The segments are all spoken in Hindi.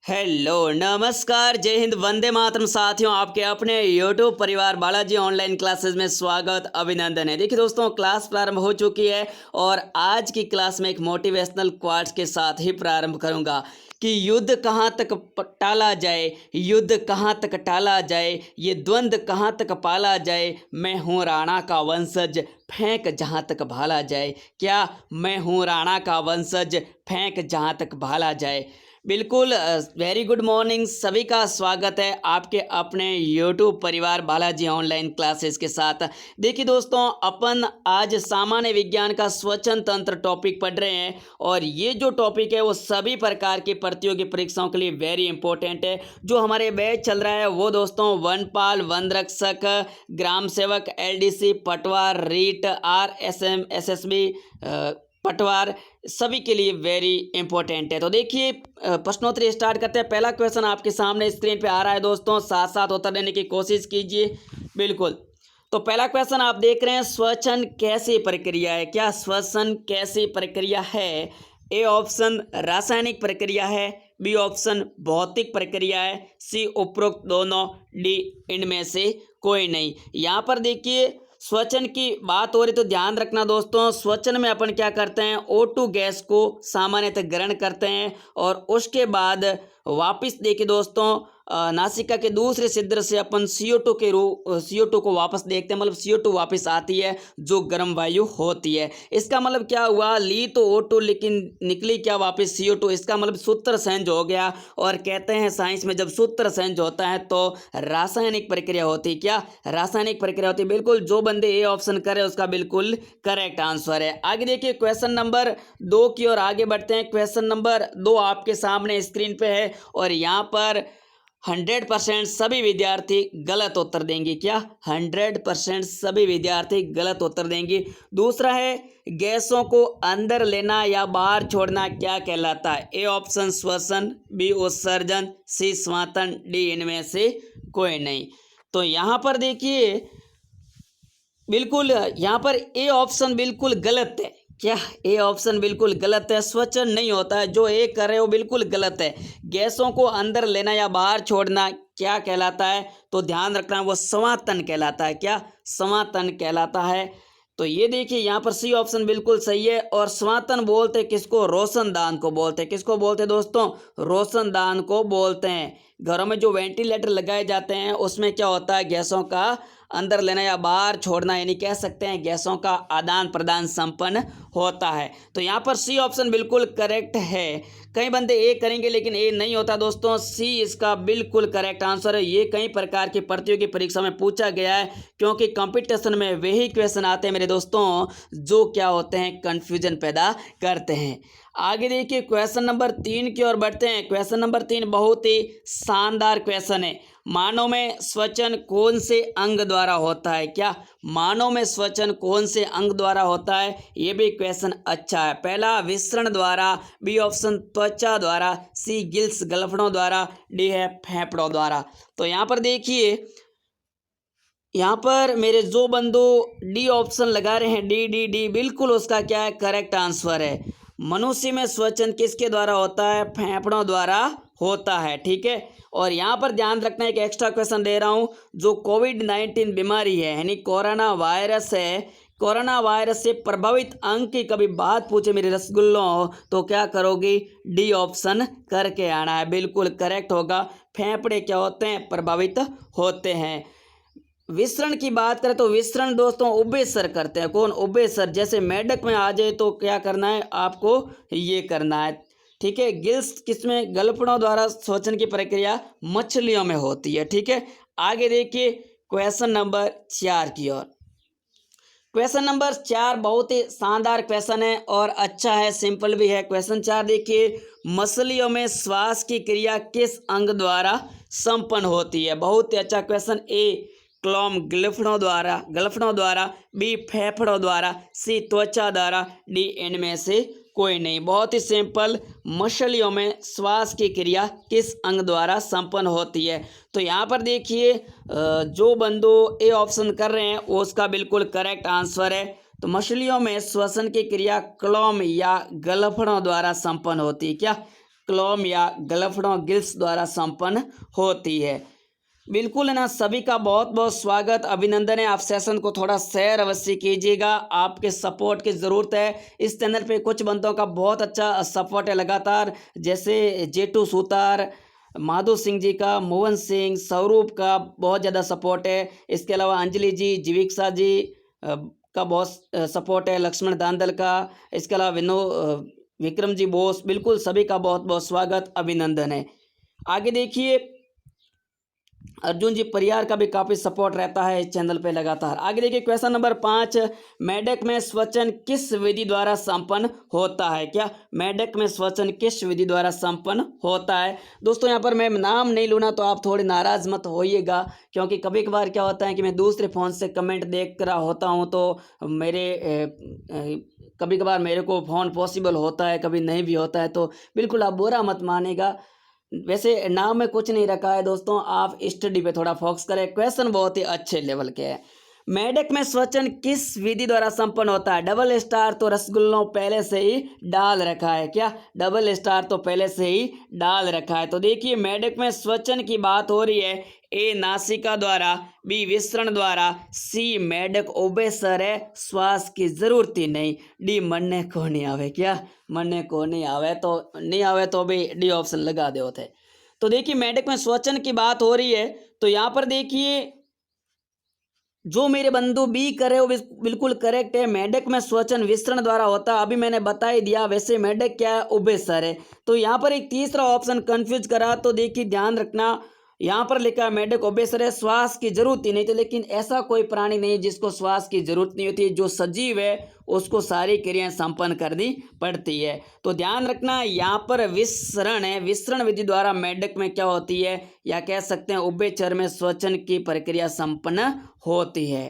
हेलो नमस्कार जय हिंद वंदे मातरम साथियों, आपके अपने यूट्यूब परिवार बालाजी ऑनलाइन क्लासेस में स्वागत अभिनंदन है। देखिए दोस्तों, क्लास प्रारंभ हो चुकी है और आज की क्लास में एक मोटिवेशनल क्वाट्स के साथ ही प्रारंभ करूंगा कि युद्ध कहाँ तक टाला जाए, युद्ध कहाँ तक टाला जाए, ये द्वंद्व कहाँ तक पाला जाए। मैं हूँ राणा का वंशज, फेंक जहाँ तक भाला जाए। क्या मैं हूँ राणा का वंशज, फेंक जहाँ तक भाला जाए। बिल्कुल, वेरी गुड मॉर्निंग, सभी का स्वागत है आपके अपने यूट्यूब परिवार बालाजी ऑनलाइन क्लासेस के साथ। देखिए दोस्तों, अपन आज सामान्य विज्ञान का स्वचन तंत्र टॉपिक पढ़ रहे हैं और ये जो टॉपिक है वो सभी प्रकार की प्रतियोगी परीक्षाओं के लिए वेरी इंपॉर्टेंट है। जो हमारे बैच चल रहा है वो दोस्तों वनपाल, वन रक्षक, ग्राम सेवक, एलडीसी, पटवार, रीट, आरएसएम, एसएसबी, पटवार, सभी के लिए वेरी इंपॉर्टेंट है। तो देखिए, प्रश्नोत्तरी स्टार्ट करते हैं। पहला क्वेश्चन आपके सामने स्क्रीन पे आ रहा है दोस्तों, साथ साथ उत्तर देने की कोशिश कीजिए। बिल्कुल, तो पहला क्वेश्चन आप देख रहे हैं, श्वसन कैसी प्रक्रिया है। क्या श्वसन कैसी प्रक्रिया है? ए ऑप्शन रासायनिक प्रक्रिया है, बी ऑप्शन भौतिक प्रक्रिया है, सी उपरोक्त दोनों, डी इनमें से कोई नहीं। यहाँ पर देखिए, श्वसन की बात हो रही तो ध्यान रखना दोस्तों, श्वसन में अपन क्या करते हैं, O2 गैस को सामान्यतः ग्रहण करते हैं और उसके बाद वापस देखिए दोस्तों, नासिका के दूसरे छिद्र से अपन CO2 को वापस देखते हैं, मतलब CO2 वापस आती है जो गर्म वायु होती है। इसका मतलब क्या हुआ, ली तो O2 लेकिन निकली क्या वापस CO2। इसका मतलब सूत्र संयोज हो गया और कहते हैं साइंस में जब सूत्र संयोज होता है तो रासायनिक प्रक्रिया होती है। क्या रासायनिक प्रक्रिया होती है? बिल्कुल, जो बंदे ए ऑप्शन करे उसका बिल्कुल करेक्ट आंसर है। आगे देखिए, क्वेश्चन नंबर 2 की ओर आगे बढ़ते हैं। क्वेश्चन नंबर 2 आपके सामने स्क्रीन पे है और यहाँ पर 100% सभी विद्यार्थी गलत उत्तर देंगे। क्या 100% सभी विद्यार्थी गलत उत्तर देंगे। दूसरा है, गैसों को अंदर लेना या बाहर छोड़ना क्या कहलाता है? ए ऑप्शन श्वसन, बी उत्सर्जन, सी स्वातन, डी इनमें से कोई नहीं। तो यहाँ पर देखिए, बिल्कुल यहाँ पर ए ऑप्शन बिल्कुल गलत है। क्या ए ऑप्शन बिल्कुल गलत है, श्वसन नहीं होता है। जो ए कर रहे हो बिल्कुल गलत है। गैसों को अंदर लेना या बाहर छोड़ना क्या कहलाता है? तो ध्यान रखना, वो समातन कहलाता है। क्या समातन कहलाता है? तो ये देखिए, यहाँ पर सी ऑप्शन बिल्कुल सही है। और स्वातन बोलते किसको? रोशनदान को बोलते हैं। किसको बोलते हैं दोस्तों? रोशनदान को बोलते हैं। घरों में जो वेंटिलेटर लगाए जाते हैं उसमें क्या होता है, गैसों का अंदर लेना या बाहर छोड़ना, यानी कह सकते हैं गैसों का आदान प्रदान संपन्न होता है। तो यहाँ पर सी ऑप्शन बिल्कुल करेक्ट है। कई बंदे ए करेंगे लेकिन ए नहीं होता दोस्तों, सी इसका बिल्कुल करेक्ट आंसर है। ये कई प्रकार की प्रतियोगी परीक्षा में पूछा गया है क्योंकि कंपटीशन में वही क्वेश्चन आते हैं मेरे दोस्तों जो क्या होते हैं, कन्फ्यूजन पैदा करते हैं। आगे देखिए, क्वेश्चन नंबर 3 की ओर बढ़ते हैं। क्वेश्चन नंबर 3 बहुत ही शानदार क्वेश्चन है। मानव में श्वसन कौन से अंग द्वारा होता है? क्या मानव में श्वसन कौन से अंग द्वारा होता है? ये भी क्वेश्चन अच्छा है। पहला विसरण द्वारा, बी ऑप्शन त्वचा द्वारा, सी गिल्स गलफड़ों द्वारा, डी है फेफड़ों द्वारा। तो यहाँ पर देखिए, यहाँ पर मेरे जो बंधु डी ऑप्शन लगा रहे हैं, डी डी डी, बिल्कुल उसका क्या है, करेक्ट आंसर है। मनुष्य में श्वसन किसके द्वारा होता है? फेफड़ों द्वारा होता है। ठीक है, और यहाँ पर ध्यान रखना, एक एक्स्ट्रा क्वेश्चन दे रहा हूँ। जो कोविड-19 बीमारी है यानी कोरोना वायरस है, कोरोना वायरस से प्रभावित अंग की कभी बात पूछे मेरे रसगुल्लों तो क्या करोगी? डी ऑप्शन करके आना है, बिल्कुल करेक्ट होगा। फेफड़े क्या होते हैं? प्रभावित होते हैं। विसरण की बात करें तो विसरण दोस्तों उभयसर करते हैं। कौन? उभयसर। जैसे मेढक में आ जाए तो क्या करना है आपको? ये करना है। ठीक है, गिल्स किसमें? गलफड़ों द्वारा श्वसन की प्रक्रिया मछलियों में होती है। ठीक है, आगे देखिए क्वेश्चन नंबर 4 की ओर। क्वेश्चन नंबर 4 बहुत ही शानदार क्वेश्चन है और अच्छा है, सिंपल भी है। क्वेश्चन 4 देखिए, मछलियों में श्वास की क्रिया किस अंग द्वारा संपन्न होती है? बहुत ही अच्छा क्वेश्चन। ए क्लोम गलफड़ों द्वारा, बी फेफड़ों द्वारा, सी त्वचा द्वारा, डी इनमें से कोई नहीं। बहुत ही सिंपल, मछलियों में श्वास की क्रिया किस अंग द्वारा संपन्न होती है? तो यहाँ पर देखिए, जो बंदो ए ऑप्शन कर रहे हैं वो उसका बिल्कुल करेक्ट आंसर है। तो मछलियों में श्वसन की क्रिया क्लोम या गलफड़ों द्वारा संपन्न होती है। क्या क्लोम या ग्लफ्डों गिल्स द्वारा संपन्न होती है। बिल्कुल है ना, सभी का बहुत बहुत स्वागत, अभिनंदन है। आप सेशन को थोड़ा शेयर अवश्य कीजिएगा, आपके सपोर्ट की ज़रूरत है। इस चैनल पे कुछ बंदों का बहुत अच्छा सपोर्ट है लगातार, जैसे जेटू सुतार, माधो सिंह जी का, मोहन सिंह, स्वरूप का बहुत ज़्यादा सपोर्ट है। इसके अलावा अंजलि जी, जीविका जी का बहुत सपोर्ट है, लक्ष्मण दांदल का, इसके अलावा विक्रम जी बोस, बिल्कुल सभी का बहुत बहुत स्वागत, अभिनंदन है। आगे देखिए, अर्जुन जी परियार का भी काफ़ी सपोर्ट रहता है इस चैनल पे लगातार। आगे देखिए क्वेश्चन नंबर 5, मेढक में स्वचन किस विधि द्वारा संपन्न होता है? क्या मेढक में स्वचन किस विधि द्वारा संपन्न होता है? दोस्तों यहाँ पर मैं नाम नहीं लूँगा तो आप थोड़े नाराज़ मत होइएगा, क्योंकि कभी कभार क्या होता है कि मैं दूसरे फ़ोन से कमेंट देख रहा होता हूँ, तो कभी कभार मेरे को फ़ोन पॉसिबल होता है, कभी नहीं भी होता है, तो बिल्कुल आप बुरा मत मानेगा। वैसे नाम में कुछ नहीं रखा है दोस्तों, आप स्टडी पे थोड़ा फोकस करें। क्वेश्चन बहुत ही अच्छे लेवल के हैं। मेढक में स्वचन किस विधि द्वारा संपन्न होता है? डबल स्टार तो रसगुल्लों पहले से ही डाल रखा है। क्या डबल स्टार तो पहले से ही डाल रखा है? तो देखिए मेढक में स्वचन की बात हो रही है। ए नासिका द्वारा, बी विसरण द्वारा, सी मेढक ओबेसर है, श्वास की जरूरत ही नहीं, डी मरने को नहीं आवे। क्या मरने को नहीं आवे तो भी डी ऑप्शन लगा दे होते। तो देखिए मेढक में स्वचन की बात हो रही है, तो यहाँ पर देखिए जो मेरे बंधु बी करे वो बिल्कुल करेक्ट है। मेढक में स्वचन विसरण द्वारा होता है, अभी मैंने बता ही दिया। वैसे मेढक क्या है? उभयचर है। तो यहाँ पर एक तीसरा ऑप्शन कंफ्यूज करा, तो देखिए ध्यान रखना, यहाँ पर लिखा है मेढक उभयचर है, श्वास की जरूरत ही नहीं थी। लेकिन ऐसा कोई प्राणी नहीं जिसको श्वास की जरूरत नहीं होती। जो सजीव है उसको सारी क्रियाएं संपन्न करनी पड़ती है। तो ध्यान रखना, यहाँ पर विसरण है, विसरण विधि द्वारा मेढक में क्या होती है, या कह सकते हैं उभयचर में स्वचन की प्रक्रिया संपन्न होती है।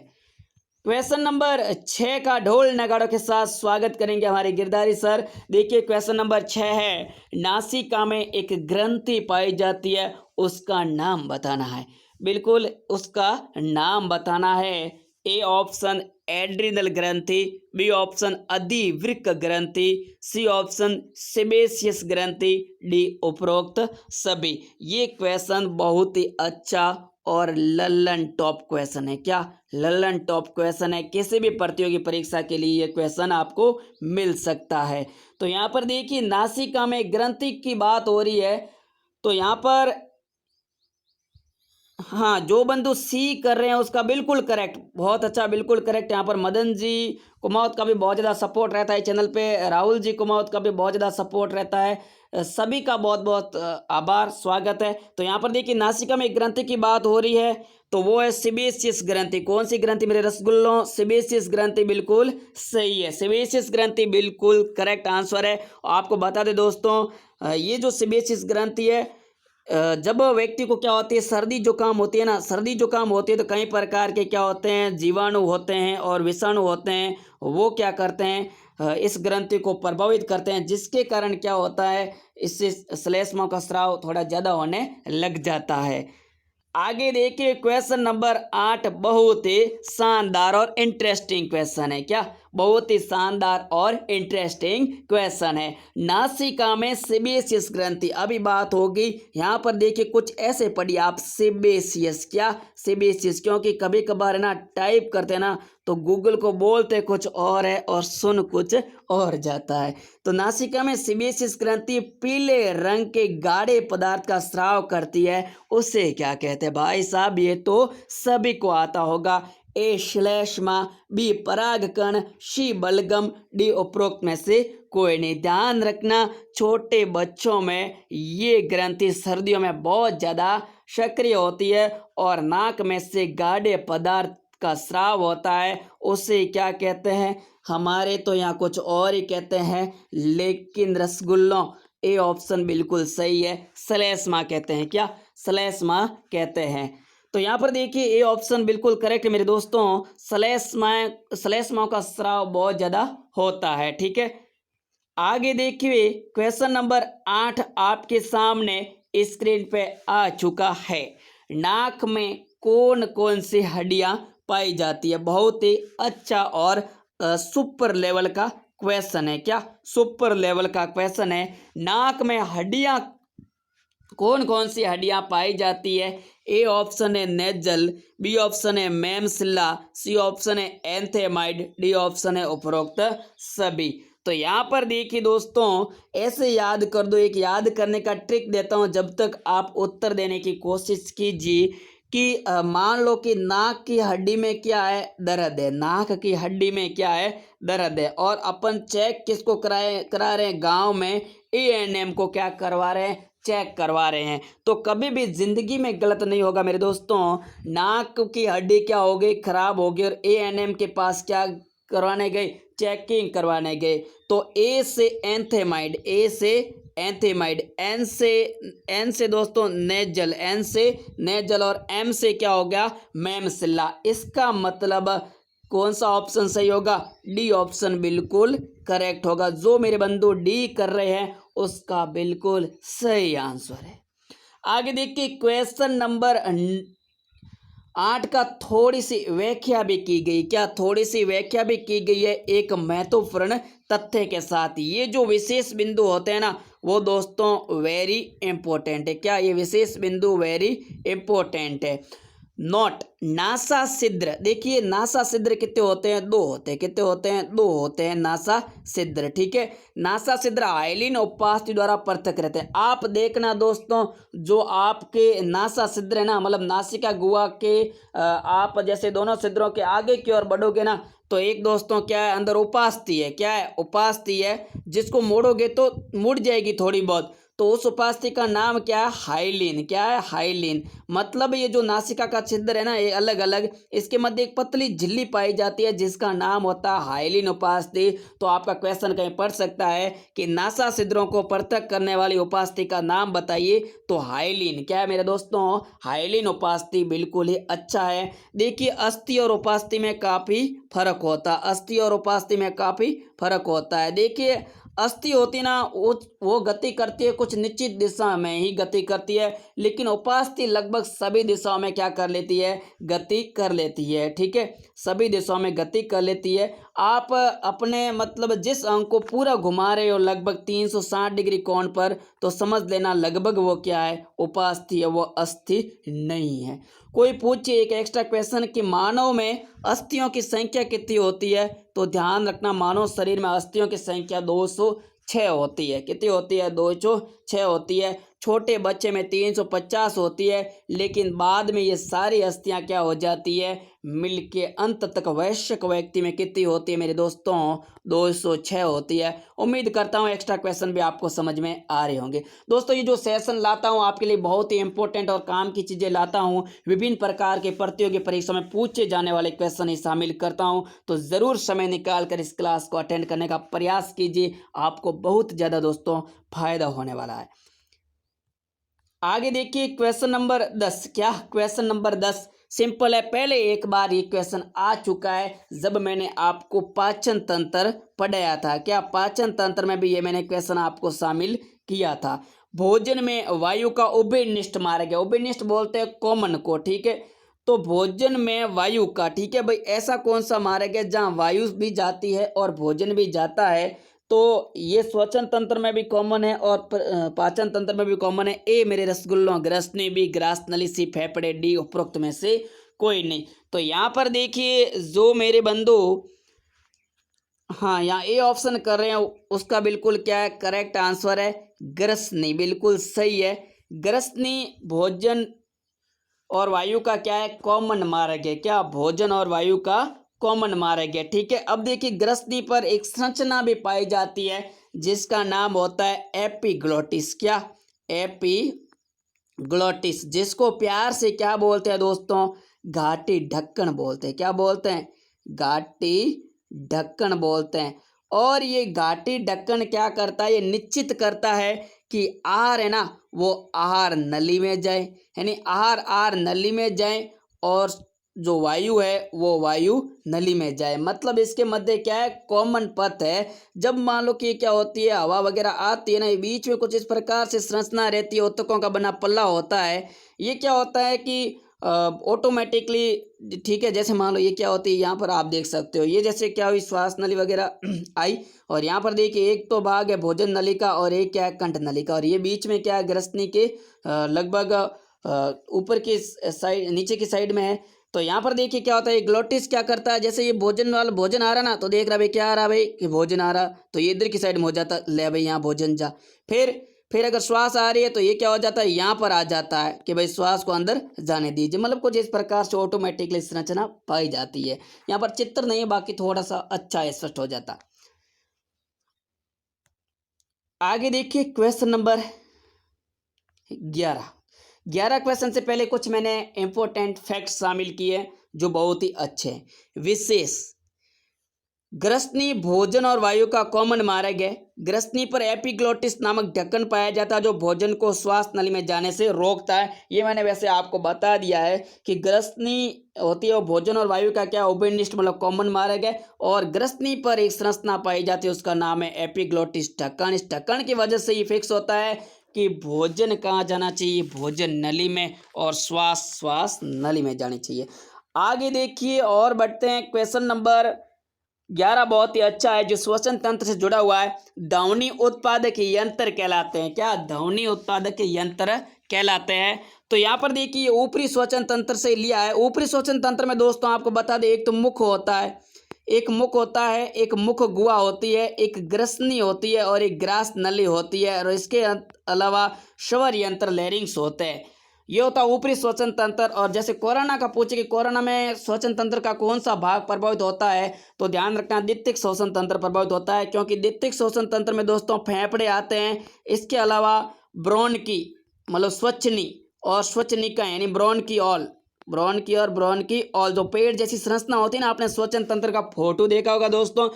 क्वेश्चन नंबर 6 का ढोल नगाड़ों के साथ स्वागत करेंगे हमारे गिरधारी सर। देखिए क्वेश्चन नंबर 6 है, नासिका में एक ग्रंथि पाई जाती है, उसका नाम बताना है। बिल्कुल उसका नाम बताना है। ए ऑप्शन एड्रिनल ग्रंथि, बी ऑप्शन अधिवृक्क ग्रंथि, सी ऑप्शन सेबेसियस ग्रंथि, डी उपरोक्त सभी। ये क्वेश्चन बहुत ही अच्छा और लल्लन टॉप क्वेश्चन है। क्या लल्लन टॉप क्वेश्चन है? किसी भी प्रतियोगी परीक्षा के लिए ये क्वेश्चन आपको मिल सकता है। तो यहाँ पर देखिए नासिका में ग्रंथि की बात हो रही है, तो यहाँ पर हाँ, जो बंधु सी कर रहे हैं उसका बिल्कुल करेक्ट, बहुत अच्छा, बिल्कुल करेक्ट। यहाँ पर मदन जी कुमावत का भी बहुत ज़्यादा सपोर्ट रहता है चैनल पे, राहुल जी कुमावत का भी बहुत ज़्यादा सपोर्ट रहता है। सभी का बहुत बहुत आभार, स्वागत है। तो यहाँ पर देखिए नासिका में एक ग्रंथि की बात हो रही है, तो वो है सेबेसियस ग्रंथि। कौन सी ग्रंथि मेरे रसगुल्लों? सेबेसियस ग्रंथि बिल्कुल सही है, सेबेसियस ग्रंथि बिल्कुल करेक्ट आंसर है। आपको बता दें दोस्तों, ये जो सेबेसियस ग्रंथि है, जब व्यक्ति को क्या होती है, सर्दी जुकाम होती है ना, सर्दी जुकाम होती है, तो कई प्रकार के क्या होते हैं, जीवाणु होते हैं और विषाणु होते हैं, वो क्या करते हैं, इस ग्रंथि को प्रभावित करते हैं, जिसके कारण क्या होता है, इससे श्लेष्मा का स्राव थोड़ा ज़्यादा होने लग जाता है। आगे देखिए क्वेश्चन नंबर 8 बहुत ही शानदार और इंटरेस्टिंग क्वेश्चन है। क्या बहुत ही शानदार और इंटरेस्टिंग क्वेश्चन है। नासिका में सेबेसियस ग्रंथि, अभी बात होगी यहाँ पर देखिए कुछ ऐसे पढ़िए आप, सेबेसियस। क्या सेबेसियस? क्योंकि कभी कभार ना टाइप करते ना तो गूगल को बोलते कुछ और है और सुन कुछ और जाता है। तो नासिका में सेबेसियस ग्रंथि पीले रंग के गाढ़े पदार्थ का स्राव करती है, उसे क्या कहते हैं भाई साहब? ये तो सभी को आता होगा। ए श्लेष्मा, बी परागकण, सी बलगम, डी उपरोक्त में से कोई नहीं। ध्यान रखना, छोटे बच्चों में ये ग्रंथि सर्दियों में बहुत ज़्यादा सक्रिय होती है और नाक में से गाढ़े पदार्थ का स्राव होता है, उसे क्या कहते हैं? हमारे तो यहाँ कुछ और ही कहते हैं, लेकिन रसगुल्लों ए ऑप्शन बिल्कुल सही है, श्लेष्मा कहते हैं। क्या श्लेष्मा कहते हैं? तो यहाँ पर देखिए ए ऑप्शन बिल्कुल करेक्ट है मेरे दोस्तों, श्लेष्माओं का स्राव बहुत ज़्यादा होता है। ठीक है, आगे देखिए क्वेश्चन नंबर 8 आपके सामने स्क्रीन पे आ चुका है। नाक में कौन कौन सी हड्डियां पाई जाती है? बहुत ही अच्छा और सुपर लेवल का क्वेश्चन है, क्या सुपर लेवल का क्वेश्चन है। नाक में हड्डियां कौन कौन सी हड्डियां पाई जाती है। ए ऑप्शन है नेजल, बी ऑप्शन है मैमसिल्ला, सी ऑप्शन है एंथेमाइड, डी ऑप्शन है उपरोक्त सभी। तो यहाँ पर देखिए दोस्तों, ऐसे याद कर दो, एक याद करने का ट्रिक देता हूँ जब तक आप उत्तर देने की कोशिश कीजिए कि मान लो कि नाक की हड्डी में क्या है, दर्द है, नाक की हड्डी में क्या है, दर्द है, और अपन चेक किसको करा रहे हैं, गांव में एएनएम को क्या करवा रहे हैं, चेक करवा रहे हैं। तो कभी भी जिंदगी में गलत नहीं होगा मेरे दोस्तों। नाक की हड्डी क्या हो गई, खराब हो गई, और एएनएम के पास क्या करवाने गए, चेकिंग करवाने गए। तो ए से एंथेमाइड, ए से एंथेमाइड, एन से दोस्तों नेजल, एन से नेजल, और एम से क्या हो गया, मैमसिल्ला। इसका मतलब कौन सा ऑप्शन सही होगा, डी ऑप्शन बिल्कुल करेक्ट होगा। जो मेरे बंधु डी कर रहे हैं उसका बिल्कुल सही आंसर है। आगे देखिए क्वेश्चन नंबर 8 का थोड़ी सी व्याख्या भी की गई, क्या थोड़ी सी व्याख्या भी की गई है एक महत्वपूर्ण तथ्य के साथ। ये जो विशेष बिंदु होते हैं ना, वो दोस्तों वेरी इंपॉर्टेंट है। क्या ये विशेष बिंदु वेरी इंपॉर्टेंट है। नोट, नासा छिद्र, देखिए नासा छिद्र कितने होते हैं, दो होते हैं, कितने होते हैं, दो होते हैं नासा छिद्र, ठीक है। नासा छिद्र हाइलिन उपास्थि द्वारा पृथक रहते हैं। आप देखना दोस्तों, जो आपके नासा छिद्र है ना, मतलब नासिका गुहा के आप जैसे दोनों छिद्रों के आगे की ओर बढ़ोगे ना, तो एक दोस्तों क्या है, अंदर उपास्थि है, क्या है, उपास्थि है, जिसको मोड़ोगे तो मुड़ जाएगी थोड़ी बहुत, तो उस उपास्थि का नाम क्या है, हाइलिन, क्या है, हाइलिन। मतलब ये जो नासिका का छिद्र है ना, ये अलग अलग, इसके मध्य एक पतली झिल्ली पाई जाती है जिसका नाम होता है हाइलिन उपास्थि। तो आपका क्वेश्चन कहीं पढ़ सकता है कि नासा छिद्रों को पृथक करने वाली उपास्थि का नाम बताइए, तो हाइलिन, क्या है मेरे दोस्तों, हाइलिन उपास्थि बिल्कुल ही अच्छा है। देखिए अस्थि और उपास्थि में काफी फर्क होता है, अस्थि और उपास्थि में काफी फर्क होता है। देखिए अस्थि होती ना, वो गति करती है कुछ निश्चित दिशा में ही गति करती है, लेकिन उपास्थि लगभग सभी दिशाओं में क्या कर लेती है, गति कर लेती है, ठीक है, सभी दिशाओं में गति कर लेती है। आप अपने मतलब जिस अंक को पूरा घुमा रहे हो लगभग 360 डिग्री कोण पर, तो समझ लेना लगभग वो क्या है, उपास्थि है, वो अस्थि नहीं है। कोई पूछे एक एक्स्ट्रा क्वेश्चन कि मानव में अस्थियों की संख्या कितनी होती है, तो ध्यान रखना मानव शरीर में अस्थियों की संख्या 206 होती है। कितनी होती है, 206 होती है। छोटे बच्चे में 350 होती है, लेकिन बाद में ये सारी अस्थियां क्या हो जाती है, मिलके अंत तक वयस्क व्यक्ति में कितनी होती है मेरे दोस्तों, 206 होती है। उम्मीद करता हूँ एक्स्ट्रा क्वेश्चन भी आपको समझ में आ रहे होंगे। दोस्तों ये जो सेशन लाता हूँ आपके लिए बहुत ही इंपॉर्टेंट और काम की चीज़ें लाता हूँ, विभिन्न प्रकार के प्रतियोगी परीक्षा में पूछे जाने वाले क्वेश्चन ही शामिल करता हूँ। तो ज़रूर समय निकाल कर इस क्लास को अटेंड करने का प्रयास कीजिए, आपको बहुत ज़्यादा दोस्तों फायदा होने वाला है। आगे देखिए क्वेश्चन नंबर 10, क्या क्वेश्चन नंबर 10 सिंपल है। पहले एक बार ये क्वेश्चन आ चुका है जब मैंने आपको पाचन तंत्र पढ़ाया था, क्या पाचन तंत्र में भी ये मैंने क्वेश्चन आपको शामिल किया था। भोजन में वायु का उभयनिष्ठ मार्ग है, उभयनिष्ठ बोलते हैं कॉमन को, ठीक है। तो भोजन में वायु का, ठीक है भाई, ऐसा कौन सा मार्ग है जहाँ वायु भी जाती है और भोजन भी जाता है, तो ये श्वसन तंत्र में भी कॉमन है और पाचन तंत्र में भी कॉमन है। ए मेरे रसगुल्लों, ग्रसनी, बी ग्रास नली, सी फेफड़े, डी उपरोक्त में से कोई नहीं। तो यहाँ पर देखिए जो मेरे बंधु हाँ यहाँ ए ऑप्शन कर रहे हैं उसका बिल्कुल क्या है, करेक्ट आंसर है ग्रसनी, बिल्कुल सही है। ग्रसनी भोजन और वायु का क्या है, कॉमन मार्ग है, क्या भोजन और वायु का कॉमन मार्ग है, ठीक है। अब देखिए ग्रसनी पर एक संरचना भी पाई जाती है जिसका नाम होता है एपिग्लोटिस, क्या एपिग्लोटिस, जिसको प्यार से क्या बोलते हैं दोस्तों, घाटी ढक्कन बोलते हैं, क्या बोलते हैं, घाटी ढक्कन बोलते हैं। और ये घाटी ढक्कन क्या करता है, ये निश्चित करता है कि आहार है ना वो आहार नली में जाए, यानी आहार नली में जाए और जो वायु है वो वायु नली में जाए। मतलब इसके मध्य क्या है, कॉमन पथ है। जब मान लो कि क्या होती है, हवा वगैरह आती है ना, बीच में कुछ इस प्रकार से संरचना रहती है, ऊतकों का बना पल्ला होता है। ये क्या होता है कि ऑटोमेटिकली, ठीक है। जैसे मान लो ये क्या होती है, यहाँ पर आप देख सकते हो ये जैसे क्या हुई, श्वास नली वगैरह आई, और यहाँ पर देखिए एक तो भाग है भोजन नली का और एक क्या है कंठ नली का, और ये बीच में क्या है ग्रसनी के लगभग ऊपर की साइड, नीचे की साइड में है। तो यहाँ पर देखिए क्या होता है, ग्लोटिस क्या करता है, जैसे ये भोजन वाला भोजन आ रहा ना, तो देख रहा भाई क्या आ रहा भाई कि भोजन आ रहा, तो ये इधर की साइड में हो जाता, ले भाई यहाँ भोजन जा। फिर अगर श्वास आ रही है तो ये क्या हो जाता है, यहाँ पर आ जाता है कि भाई श्वास को अंदर जाने दीजिए। मतलब कुछ इस प्रकार से ऑटोमेटिकली संरचना पाई जाती है। यहाँ पर चित्र नहीं है, बाकी थोड़ा सा अच्छा स्पष्ट हो जाता। आगे देखिए क्वेश्चन नंबर 11 क्वेश्चन से पहले कुछ मैंने इंपॉर्टेंट फैक्ट शामिल किए जो बहुत ही अच्छे हैं। विशेष ग्रसनी भोजन और वायु का कॉमन मार्ग है। ग्रसनी पर एपिग्लोटिस नामक ढक्कन पाया जाता है जो भोजन को श्वास नली में जाने से रोकता है। ये मैंने वैसे आपको बता दिया है कि ग्रसनी होती है और भोजन और वायु का क्या उभयनिष्ठ मतलब कॉमन मार्ग है, और ग्रसनी पर एक संरचना पाई जाती है उसका नाम है एपिग्लोटिस ढक्कन। इस ढक्कन की वजह से ये फिक्स होता है कि भोजन कहाँ जाना चाहिए, भोजन नली में, और श्वास नली में जानी चाहिए। आगे देखिए और बढ़ते हैं। क्वेश्चन नंबर 11 बहुत ही अच्छा है जो श्वसन तंत्र से जुड़ा हुआ है। ध्वनि उत्पादक यंत्र कहलाते हैं। क्या ध्वनि उत्पादक यंत्र कहलाते हैं। तो यहाँ पर देखिए ऊपरी श्वसन तंत्र से लिया है। ऊपरी श्वसन तंत्र में दोस्तों आपको बता दें, एक तो मुख होता है, एक मुख गुहा होती है, एक ग्रसनी होती है और एक ग्रास नली होती है, और इसके अलावा स्वर यंत्र लैरिंक्स होते हैं। ये होता है ऊपरी श्वसन तंत्र। और जैसे कोरोना का पूछे कि कोरोना में श्वसन तंत्र का कौन सा भाग प्रभावित होता है, तो ध्यान रखना द्वितीयक श्वसन तंत्र प्रभावित होता है, क्योंकि द्वितीयक श्वसन तंत्र में दोस्तों फेफड़े आते हैं। इसके अलावा ब्रोंकी मतलब स्वच्छनी और स्वच्छनिका यानी ब्रोंकी ऑल जो पेड़ जैसी संरचना होती है ना, आपने श्वसन तंत्र का फोटो देखा होगा दोस्तों,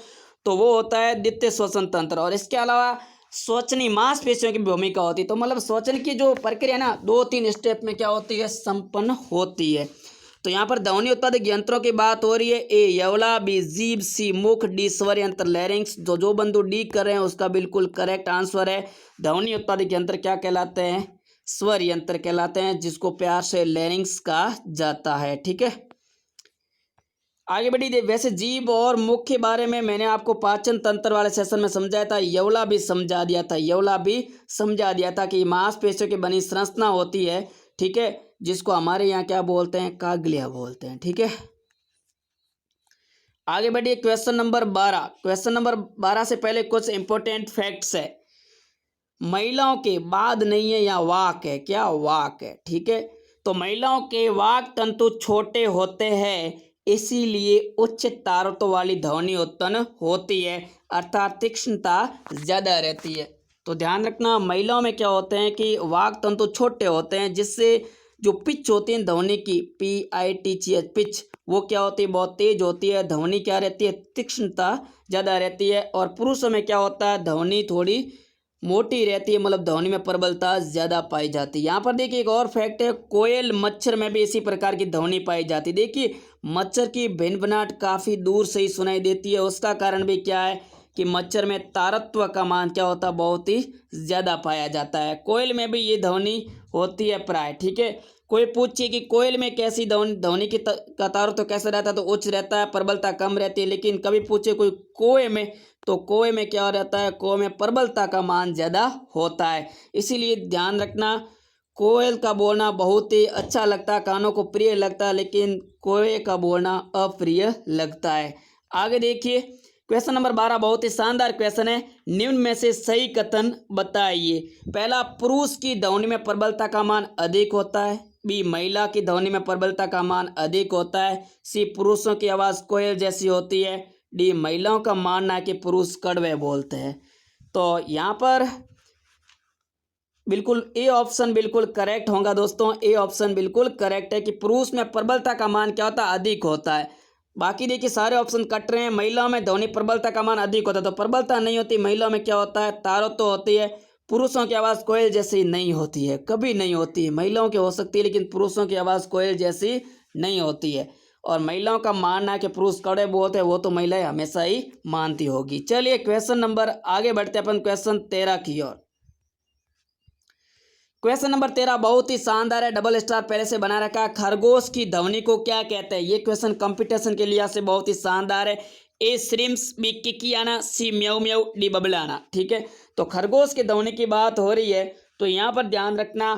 तो वो होता है द्वितीय श्वसन तंत्र। और इसके अलावा श्वसनी मांसपेशियों की भूमिका होती है। तो मतलब श्वसन की जो प्रक्रिया ना 2-3 स्टेप में क्या होती है, संपन्न होती है। तो यहाँ पर ध्वनि उत्पादक यंत्रों की बात हो रही है। ए यवला, बी जीभ, सी मुख, डी स्वर यंत्र लैरिंक्स। जो बंधु डी कर रहे हैं उसका बिल्कुल करेक्ट आंसर है। ध्वनि उत्पादक यंत्र क्या कहलाते हैं, स्वर यंत्र कहलाते हैं, जिसको प्यार से लैरिंक्स कहा जाता है। ठीक है, आगे बढ़ी। वैसे जीभ और मुख के बारे में मैंने आपको पाचन तंत्र वाले सेशन में समझाया था, यवला भी समझा दिया था कि मांसपेशियों की बनी संरचना होती है। ठीक है, जिसको हमारे यहाँ क्या बोलते हैं, काग्लिया बोलते हैं। ठीक है, आगे बढ़िए। क्वेश्चन नंबर 12 से पहले कुछ इंपॉर्टेंट फैक्ट्स है। महिलाओं के बाद नहीं है, या वाक है, क्या वाक है। ठीक है, तो महिलाओं के वाक तंतु छोटे होते हैं, इसीलिए उच्च तारत्व वाली ध्वनि उत्पन्न होती है, अर्थात तीक्ष्णता ज्यादा रहती है। तो ध्यान रखना महिलाओं में क्या होते हैं कि वाक तंतु छोटे होते हैं, जिससे जो पिच होती है ध्वनि की, PITCH पिच, वो क्या होती है, बहुत तेज होती है। ध्वनि क्या रहती है, तीक्ष्णता ज्यादा रहती है। और पुरुषों में क्या होता है, ध्वनि थोड़ी मोटी रहती है, मतलब ध्वनि में प्रबलता ज्यादा पाई जाती है। यहाँ पर देखिए एक और फैक्ट है, कोयल मच्छर में भी इसी प्रकार की ध्वनि पाई जाती है। देखिए मच्छर की भिनभिनाहट काफी दूर से ही सुनाई देती है। उसका कारण भी क्या है कि मच्छर में तारत्व का मान क्या होता है, बहुत ही ज्यादा पाया जाता है। कोयल में भी ये ध्वनि होती है प्राय। ठीक है, कोई पूछे कि कोयल में कैसी ध्वनि की का तारत्व कैसा रहता है, तो उच्च रहता है, प्रबलता कम रहती है। लेकिन कभी पूछे कोई कोए में, तो कोए में क्या रहता है, कोए में प्रबलता का मान ज्यादा होता है। इसीलिए ध्यान रखना, कोयल का बोलना बहुत ही अच्छा लगता है, कानों को प्रिय लगता है, लेकिन कोए का बोलना अप्रिय लगता है। आगे देखिए क्वेश्चन नंबर 12 बहुत ही शानदार क्वेश्चन है। निम्न में से सही कथन बताइए। पहला, पुरुष की ध्वनि में प्रबलता का मान अधिक होता है। बी, महिला की ध्वनि में प्रबलता का मान अधिक होता है। सी, पुरुषों की आवाज कोयल जैसी होती है। डी, महिलाओं का मानना है कि पुरुष कड़वे बोलते हैं। तो यहाँ पर बिल्कुल ए ऑप्शन बिल्कुल करेक्ट होगा दोस्तों। ए ऑप्शन बिल्कुल करेक्ट है कि पुरुष में प्रबलता का मान क्या होता है, अधिक होता है। बाकी देखिए सारे ऑप्शन कट रहे हैं। महिलाओं में ध्वनि प्रबलता का मान अधिक होता है, तो प्रबलता नहीं होती। महिलाओं में क्या होता है, तारत्व होती है। पुरुषों की आवाज़ कोयल जैसी नहीं होती है, कभी नहीं होती है। महिलाओं की हो सकती है, लेकिन पुरुषों की आवाज़ कोयल जैसी नहीं होती है। और महिलाओं का मानना है कि पुरुष कड़वे बोलते हैं, वो तो महिलाएं हमेशा ही मानती होगी। चलिए क्वेश्चन नंबर आगे बढ़ते हैं अपन क्वेश्चन 13 की ओर। क्वेश्चन नंबर 13 बहुत ही शानदार है, डबल स्टार पहले से बना रखा है। खरगोश की ध्वनि को क्या कहते हैं? ये क्वेश्चन कंपटीशन के लिहाज से बहुत ही शानदार है। ए श्रिम्स, बी किकियाना, सी म्याऊ म्याऊ, डी बबलाना। ठीक है, तो खरगोश की ध्वनि की बात हो रही है तो यहाँ पर ध्यान रखना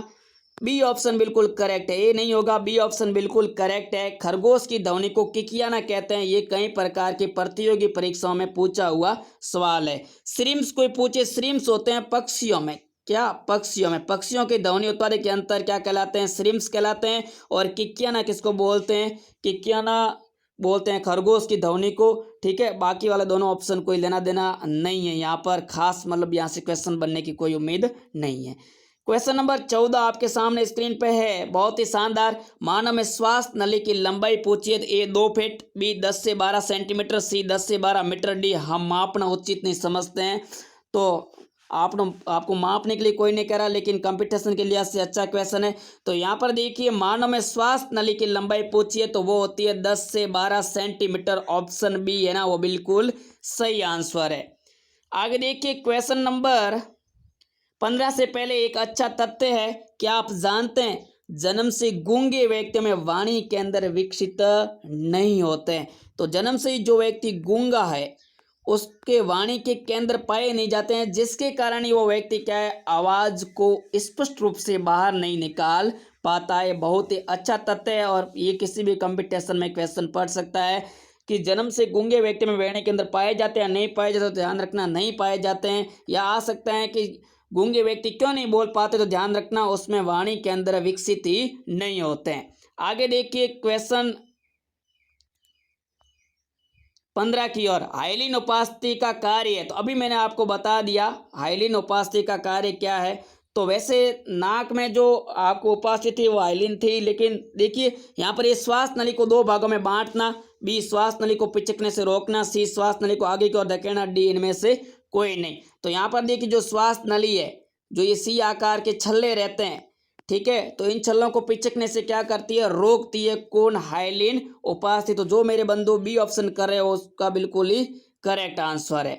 बी ऑप्शन बिल्कुल करेक्ट है, ए नहीं होगा, बी ऑप्शन बिल्कुल करेक्ट है। खरगोश की ध्वनि को किकियाना कहते हैं। ये कई प्रकार की प्रतियोगी परीक्षाओं में पूछा हुआ सवाल है। श्रिम्स कोई पूछे, श्रिम्स होते हैं पक्षियों में, क्या पक्षियों में, पक्षियों की ध्वनि उत्पादक के अंतर क्या कहलाते हैं? श्रिम्स कहलाते हैं। और किकियाना किसको बोलते हैं? किकियाना बोलते हैं खरगोश की ध्वनि को। ठीक है, बाकी वाले दोनों ऑप्शन कोई लेना देना नहीं है यहाँ पर, खास मतलब यहाँ से क्वेश्चन बनने की कोई उम्मीद नहीं है। क्वेश्चन नंबर 14 आपके सामने स्क्रीन पे है, बहुत ही शानदार। मानव में श्वास नली की लंबाई पूछिए तो ए 2 फीट, बी 10 से 12 सेंटीमीटर, सी 10 से 12 मीटर, डी हम मापना उचित नहीं समझते हैं। तो आपको मापने के लिए कोई नहीं कह रहा, लेकिन कंपटीशन के लिहाज से अच्छा क्वेश्चन है। तो यहाँ पर देखिए, मानव में श्वास नली की लंबाई पूछिए तो वो होती है 10 से 12 सेंटीमीटर। ऑप्शन बी है ना, वो बिल्कुल सही आंसर है। आगे देखिए क्वेश्चन नंबर 15 से पहले एक अच्छा तथ्य है, क्या आप जानते हैं जन्म से गूंगे व्यक्ति में वाणी के अंदर विकसित नहीं होते हैं। तो जन्म से ही जो व्यक्ति गूंगा है उसके वाणी के केंद्र पाए नहीं जाते हैं, जिसके कारण ही वो व्यक्ति क्या है, आवाज को स्पष्ट रूप से बाहर नहीं निकाल पाता है। बहुत ही अच्छा तथ्य है और ये किसी भी कंपटीशन में क्वेश्चन पढ़ सकता है कि जन्म से गूंगे व्यक्ति में वाणी के अंदर पाए जाते हैं, नहीं पाए जाते, तो ध्यान रखना नहीं पाए जाते हैं। या आ सकता है कि गूंगे व्यक्ति क्यों नहीं बोल पाते, तो ध्यान रखना उसमें वाणी के अंदर विकसित ही नहीं होते हैं। आगे देखिए क्वेश्चन 15 की ओर, हाइलिन उपास्थि का कार्य है। तो अभी मैंने आपको बता दिया हाइलिन उपास्थि का कार्य क्या है। तो वैसे नाक में जो आपको उपस्थिति थी वो हाइलिन थी, लेकिन देखिए यहाँ पर ये श्वास नली को 2 भागों में बांटना, बी श्वास नली को पिचकने से रोकना, सी श्वास नली को आगे की ओर धकेलना, डी इनमें से कोई नहीं। तो यहाँ पर देखिए जो श्वास नली है, जो ये सी आकार के छल्ले रहते हैं, ठीक है, तो इन छल्लों को पिचकने से क्या करती है, रोकती है कौन, हाइलिन उपास्थि। तो जो मेरे बंधु बी ऑप्शन कर रहे हो उसका बिल्कुल ही करेक्ट आंसर है।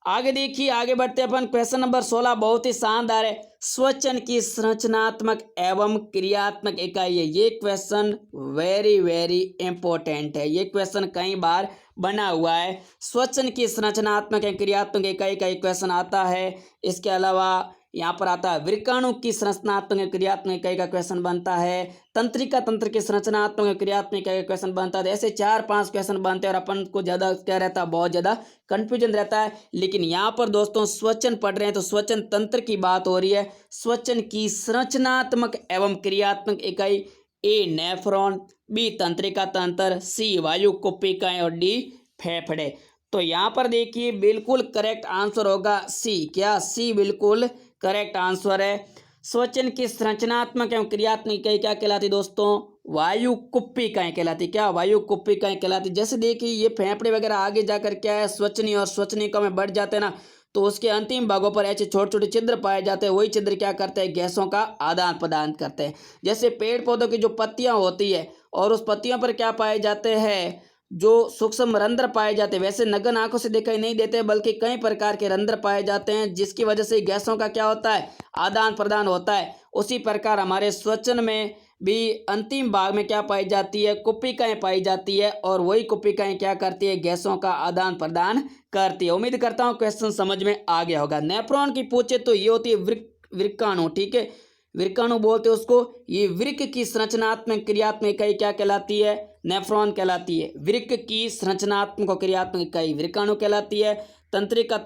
आगे देखिए, आगे बढ़ते अपन क्वेश्चन नंबर 16 बहुत ही शानदार है। स्वचन की संरचनात्मक एवं क्रियात्मक इकाई है। ये क्वेश्चन वेरी वेरी इंपॉर्टेंट है, ये क्वेश्चन कई बार बना हुआ है। स्वचन की संरचनात्मक एवं क्रियात्मक इकाई का क्वेश्चन आता है। इसके अलावा यहाँ पर आता है वृक्काणु की संरचनात्मक क्रियात्मक इकाई का क्वेश्चन बनता है। तंत्रिका तंत्र की संरचनात्मक क्रियात्मक इकाई का क्वेश्चन बनता है। ऐसे 4-5 क्वेश्चन बनते हैं और अपन को ज़्यादा क्या रहता है, बहुत ज़्यादा कंफ्यूजन रहता है। लेकिन यहाँ पर दोस्तों स्वचन पढ़ रहे हैं तो स्वचन तंत्र की बात हो रही है। स्वचन की संरचनात्मक एवं क्रियात्मक इकाई, ए नेफ्रॉन, बी तंत्रिका तंत्र, सी वायु कुप्पिकाएं और डी फेफड़े। तो यहाँ पर देखिए बिल्कुल करेक्ट आंसर होगा सी। क्या सी बिल्कुल करेक्ट आंसर है। स्वचन की संरचनात्मक एवं क्रियात्मक इकाई क्या कहलाती दोस्तों, वायु कुप्पिकाएं कहलाती। क्या वायु कुप्पिकाएं कहलाती। जैसे देखिए ये फेफड़े वगैरह आगे जाकर क्या है, स्वचनी और स्वचनिका में बढ़ जाते हैं ना, तो उसके अंतिम भागों पर ऐसे छोटे छोटे छिद्र पाए जाते हैं। वही छिद्र क्या करते हैं, गैसों का आदान प्रदान करते हैं। जैसे पेड़ पौधों की जो पत्तियां होती है और उस पत्तियों पर क्या पाए जाते हैं, जो सूक्ष्म रंध्र पाए जाते हैं। वैसे नग्न आंखों से दिखाई नहीं देते बल्कि कई प्रकार के रंध्र पाए जाते हैं, जिसकी वजह से गैसों का क्या होता है, आदान प्रदान होता है। उसी प्रकार हमारे स्वचन में भी अंतिम भाग में क्या पाई जाती है, कुप्पिकाएं पाई जाती है और वही कुप्पिकाएं क्या करती है, गैसों का आदान प्रदान करती है। उम्मीद करता हूँ क्वेश्चन समझ में आ गया होगा। नेफ्रॉन की पूछे तो ये होती है वृक्काणु, ठीक है, वृक्काणु बोलते हैं उसको। ये वृक्क की संरचनात्मक क्रियात्मक इकाई क्या कहलाती है, नेफ्रॉन कहलाती है। वृक्क की संरचनात्मक और क्रियात्मक इकाई वृक्काणु कहलाती है। तंत्रिका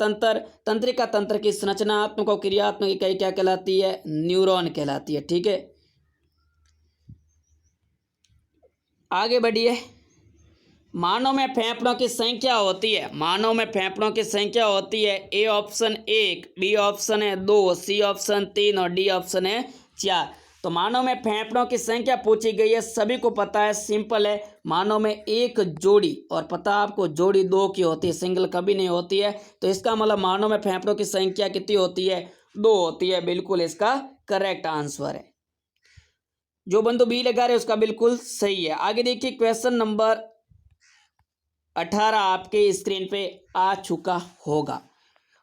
तंत्र की संरचनात्मक और क्रियात्मक इकाई क्या कहलाती है, न्यूरॉन कहलाती है। ठीक है, आगे बढ़िए। मानव में फेफड़ों की संख्या होती है, मानव में फेफड़ों की संख्या होती है, ए ऑप्शन 1, बी ऑप्शन है 2, सी ऑप्शन 3 और डी ऑप्शन है 4। तो मानव में फेफड़ों की संख्या पूछी गई है, सभी को पता है, सिंपल है। मानव में एक जोड़ी, और पता आपको जोड़ी 2 की होती है, सिंगल कभी नहीं होती है। तो इसका मतलब मानव में फेफड़ों की संख्या कितनी होती है, 2 होती है। बिल्कुल इसका करेक्ट आंसर है। जो बंधु बी लगा रहे उसका बिल्कुल सही है। आगे देखिए क्वेश्चन नंबर 18 आपके स्क्रीन पे आ चुका होगा।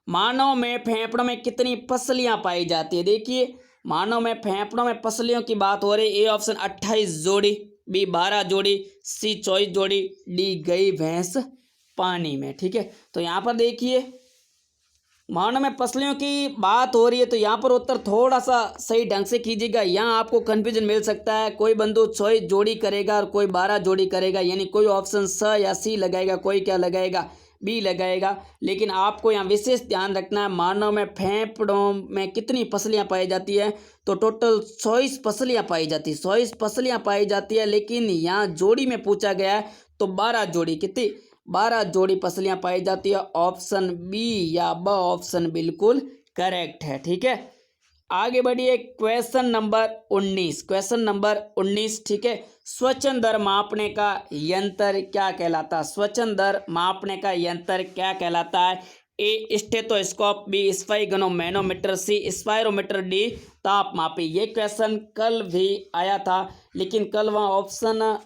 मानव में फेफड़ों में कितनी पसलियां पाई जाती है। देखिए मानव में फेफड़ों में पसलियों की बात हो रही है। ए ऑप्शन 28 जोड़ी, बी 12 जोड़ी, सी 24 जोड़ी, डी गई भैंस पानी में। ठीक है, तो यहाँ पर देखिए मानव में पसलियों की बात हो रही है, तो यहाँ पर उत्तर थोड़ा सा सही ढंग से कीजिएगा। यहाँ आपको कंफ्यूजन मिल सकता है, कोई बंदू 6 जोड़ी करेगा और कोई 12 जोड़ी करेगा, यानी कोई ऑप्शन स या सी लगाएगा, कोई क्या लगाएगा, बी लगाएगा। लेकिन आपको यहाँ विशेष ध्यान रखना है, मानव में फेफड़ों में कितनी पसलियाँ पाई जाती है, तो टोटल 24 पसलियाँ पाई जाती है, 24 पसलियाँ पाई जाती है। लेकिन यहाँ जोड़ी में पूछा गया है तो 12 जोड़ी, कितनी 12 जोड़ी पसलियां पाई जाती है। ऑप्शन बी या ब ऑप्शन बिल्कुल करेक्ट है। ठीक है, आगे बढ़िए क्वेश्चन नंबर 19। क्वेश्चन नंबर 19, ठीक है, स्वचन दर मापने का यंत्र क्या कहलाता है। स्वचन दर मापने का यंत्र क्या कहलाता है। ए स्टेथोस्कोप, बी स्फाइगनोमैनोमीटर, सी स्पायरोमीटर, डी तापमापी। ये क्वेश्चन कल भी आया था, लेकिन कल वहाँ ऑप्शन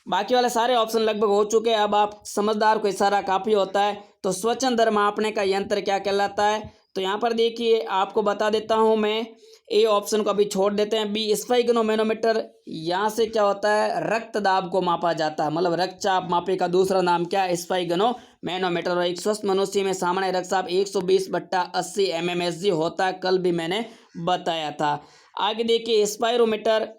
बाकी वाले सारे ऑप्शन लगभग हो चुके हैं। अब आप समझदार को इशारा काफ़ी होता है। तो स्वचन दर मापने का यंत्र क्या कहलाता है, तो यहाँ पर देखिए आपको बता देता हूँ मैं। ए ऑप्शन को अभी छोड़ देते हैं। बी स्फाइगनोमैनोमीटर, यहाँ से क्या होता है, रक्त दाब को मापा जाता है, मतलब रक्तचाप मापे का दूसरा नाम क्या है, स्फाइगनोमैनोमीटर। और एक स्वस्थ मनुष्य में सामान्य रक्तचाप 120/80 mmHg होता है, कल भी मैंने बताया था। आगे देखिए स्पायरोमीटर,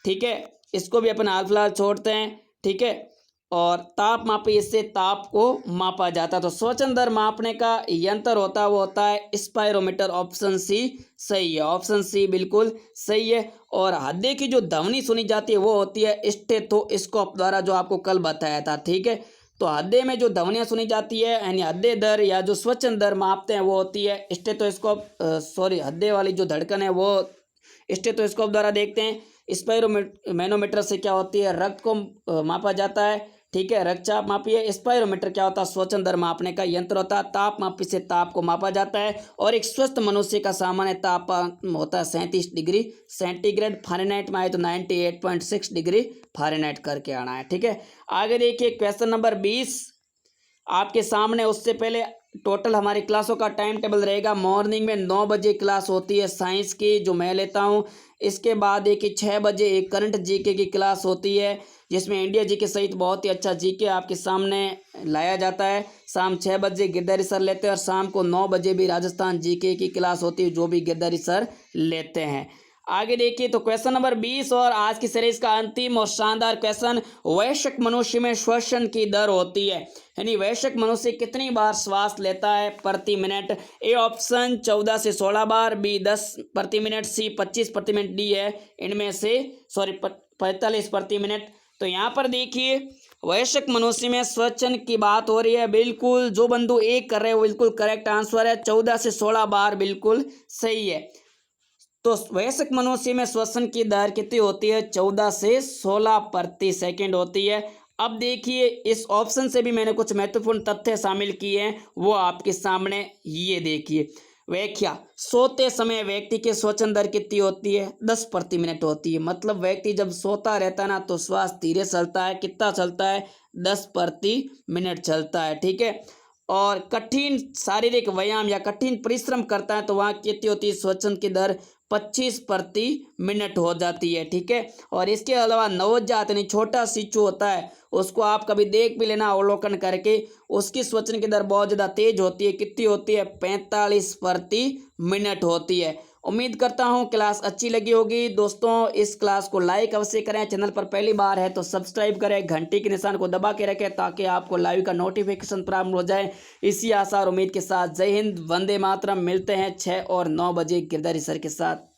ठीक है, इसको भी अपन हाल फिलहाल छोड़ते हैं। ठीक है, और ताप मापी, इससे ताप को मापा जाता है। तो स्वचन दर मापने का यंत्र होता है वो होता है स्पायरोमीटर। ऑप्शन सी सही है, ऑप्शन सी बिल्कुल सही है। और हृदय की जो ध्वनि सुनी जाती है वो होती है स्टेथोस्कोप द्वारा, जो आपको कल बताया था। ठीक है, तो हृदय में जो ध्वनियाँ सुनी जाती है, यानी हृदय दर या जो स्वचन दर मापते हैं वो होती है स्टेथोस्कोप, हृदय वाली जो धड़कन है वो स्टेथोस्कोप द्वारा देखते हैं। स्पायरोमैनोमीटर से क्या होती है, रक्त को मापा जाता है। ठीक है, रक्तचाप मापी है। स्पायरोमीटर क्या होता है, स्वचन दर मापने का यंत्र होता है। ताप मापी से ताप को मापा जाता है। और एक स्वस्थ मनुष्य का सामान्य तापमान होता है 37 डिग्री सेंटीग्रेड। फ़ारेनहाइट में आए तो 98.6 डिग्री फ़ारेनहाइट करके आना है। ठीक है, आगे देखिए क्वेश्चन नंबर 20 आपके सामने। उससे पहले टोटल हमारी क्लासों का टाइम टेबल रहेगा। मॉर्निंग में 9 बजे क्लास होती है साइंस की, जो मैं लेता हूँ। इसके बाद एक 6 बजे एक करंट जीके की क्लास होती है, जिसमें इंडिया जीके सहित बहुत ही अच्छा जीके आपके सामने लाया जाता है। शाम 6 बजे गिरधारी सर लेते हैं, और शाम को 9 बजे भी राजस्थान जीके की क्लास होती है, जो भी गिरधारी सर लेते हैं। आगे देखिए तो क्वेश्चन नंबर 20 और आज की सीरीज का अंतिम और शानदार क्वेश्चन। वयस्क मनुष्य में श्वसन की दर होती है, यानी वयस्क मनुष्य कितनी बार श्वास लेता है प्रति मिनट। ए ऑप्शन 14 से 16 बार, बी 10 प्रति मिनट, सी 25 प्रति मिनट, डी है इनमें से 45 प्रति मिनट। तो यहाँ पर देखिए वयस्क मनुष्य में श्वसन की बात हो रही है। बिल्कुल जो बंधु एक कर रहे हैं वो बिल्कुल करेक्ट आंसर है, 14 से 16 बार बिल्कुल सही है। तो वयस्क मनुष्य में श्वसन की दर कितनी होती है, 14 से 16 प्रति सेकंड होती है। अब देखिए इस ऑप्शन से भी मैंने कुछ महत्वपूर्ण तथ्य शामिल किए हैं, वो आपके सामने ये देखिए। व्याख्या, सोते समय व्यक्ति के श्वसन दर कितनी होती है, 10 प्रति मिनट होती है। मतलब व्यक्ति जब सोता रहता है ना तो श्वास धीरे चलता है, कितना चलता है, 10 प्रति मिनट चलता है। ठीक है, और कठिन शारीरिक व्यायाम या कठिन परिश्रम करता है तो वहाँ कितनी होती है, श्वसन की दर 25 प्रति मिनट हो जाती है। ठीक है, और इसके अलावा नवजात यानी छोटा शिशु होता है, उसको आप कभी देख भी लेना अवलोकन करके, उसकी श्वसन की दर बहुत ज़्यादा तेज होती है। कितनी होती है, 45 प्रति मिनट होती है। उम्मीद करता हूँ क्लास अच्छी लगी होगी। दोस्तों इस क्लास को लाइक अवश्य करें, चैनल पर पहली बार है तो सब्सक्राइब करें, घंटी के निशान को दबा के रखें ताकि आपको लाइव का नोटिफिकेशन प्राप्त हो जाए। इसी आशा और उम्मीद के साथ जय हिंद, वंदे मातरम। मिलते हैं 6 और 9 बजे गिरधारी सर के साथ।